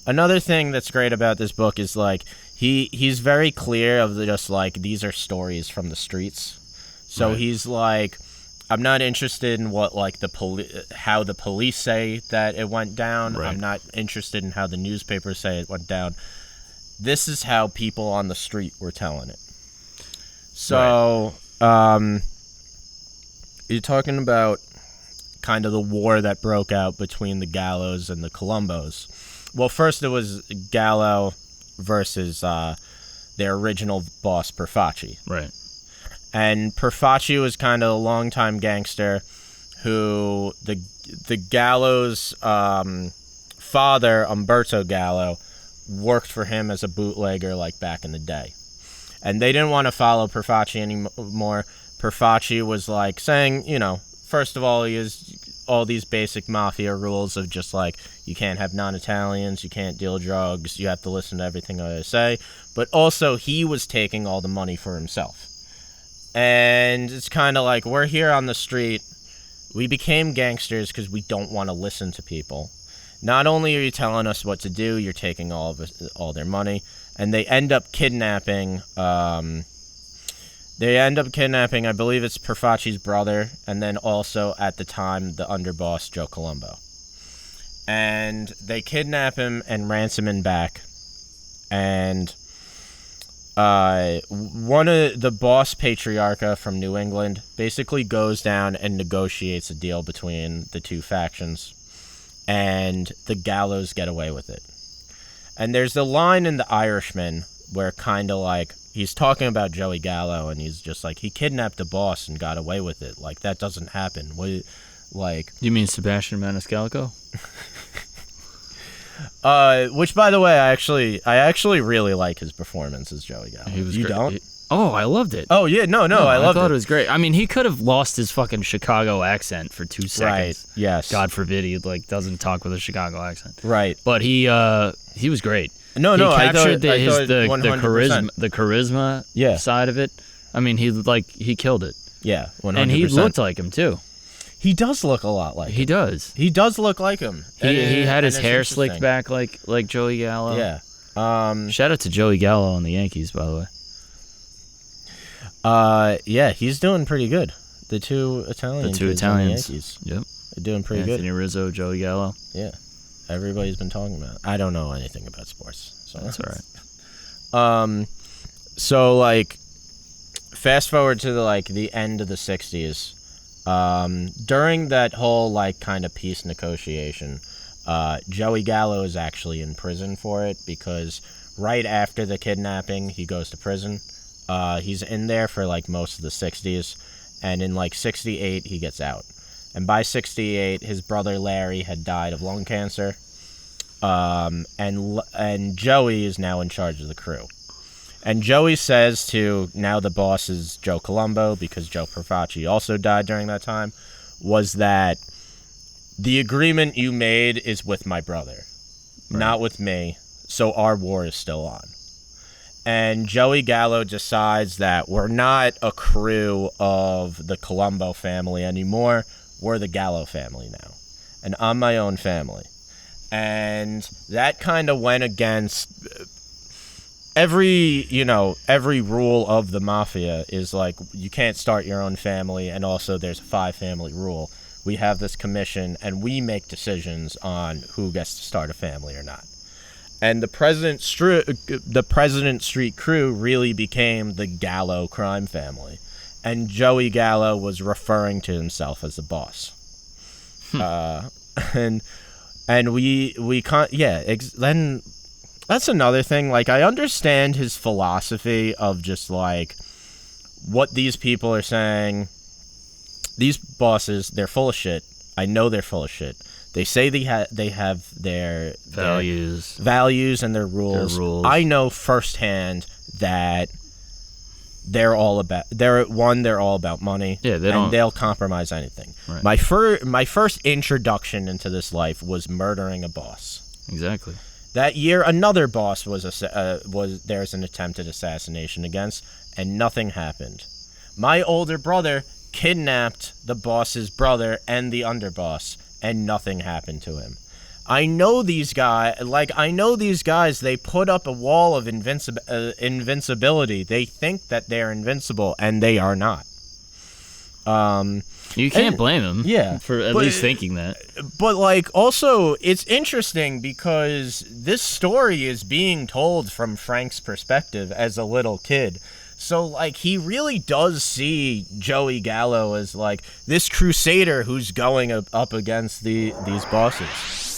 Another thing that's great about this book is like he's very clear of just like these are stories from the streets. So he's like, I'm not interested in what like how the police say that it went down. Right. I'm not interested in how the newspapers say it went down. This is how people on the street were telling it. So, you're talking about kind of the war that broke out between the Gallos and the Colombos. Well, first it was Gallo versus their original boss, Perfacci. Right. And Perfacci was kind of a longtime gangster who the Gallo's father, Umberto Gallo, worked for him as a bootlegger like back in the day. And they didn't want to follow Perfacci anymore. Perfacci was like saying, you know, first of all, he has all these basic mafia rules of just like, you can't have non-Italians, you can't deal drugs, you have to listen to everything I say. But also, he was taking all the money for himself. And it's kind of like, we're here on the street. We became gangsters because we don't want to listen to people. Not only are you telling us what to do, you're taking all their money. And they end up kidnapping, I believe it's Perfacci's brother, and then also, at the time, the underboss, Joe Colombo. And they kidnap him and ransom him back. And one of the boss patriarcha from New England basically goes down and negotiates a deal between the two factions. And the Gallos get away with it. And there's a line in The Irishman where kind of like, he's talking about Joey Gallo, and he's just like, he kidnapped the boss and got away with it. Like, that doesn't happen. Like, You mean Sebastian Maniscalco? Which, by the way, I actually really like his performance as Joey Gallo. He was you great. don't? I loved it. Oh, yeah, no, I loved it. I thought it was great. I mean, he could have lost his fucking Chicago accent for 2 seconds. Right, yes. God forbid he doesn't talk with a Chicago accent. Right. But he was great. He captured I thought the charisma side of it. I mean, he killed it. Yeah, 100%. And he looked like him too. He does look a lot like him. He does. He does look like him. He had his hair slicked back like Joey Gallo. Yeah. Shout out to Joey Gallo on the Yankees, by the way. Yeah, he's doing pretty good. The two Italians. On the Yankees. Yep. They're doing pretty good. Anthony Rizzo, Joey Gallo. Yeah. Everybody's been talking about it. I don't know anything about sports. So that's all right. So like, fast forward to the end of the 60s. During that whole like kind of peace negotiation, Joey Gallo is actually in prison for it because right after the kidnapping, he goes to prison. He's in there for like most of the 60s, and in like 68 he gets out. And by 68 his brother Larry had died of lung cancer. And Joey is now in charge of the crew. And Joey says to, now the boss is Joe Colombo, because Joe Perfacci also died during that time, was that the agreement you made is with my brother, not with me, so our war is still on. And Joey Gallo decides that we're not a crew of the Colombo family anymore, we're the Gallo family now. And I'm my own family. And that kind of went against every rule of the mafia is like, you can't start your own family, and also there's a 5-family rule. We have this commission, and we make decisions on who gets to start a family or not. And the President Street crew really became the Gallo crime family. And Joey Gallo was referring to himself as the boss. Then that's another thing. Like, I understand his philosophy of just like what these people are saying. These bosses, they're full of shit. I know they're full of shit. They say they have their values and their rules. I know firsthand that they're all about money. Yeah, they'll compromise anything. Right. My first introduction into this life was murdering a boss. Exactly. That year, another boss there's an attempted assassination against, and nothing happened. My older brother kidnapped the boss's brother and the underboss, and nothing happened to him. I know these guys. They put up a wall of invincibility. They think that they're invincible, and they are not. You can't blame him. Yeah, for at least thinking that. But like, also, it's interesting because this story is being told from Frank's perspective as a little kid. So, like, he really does see Joey Gallo as, like, this crusader who's going up against these bosses.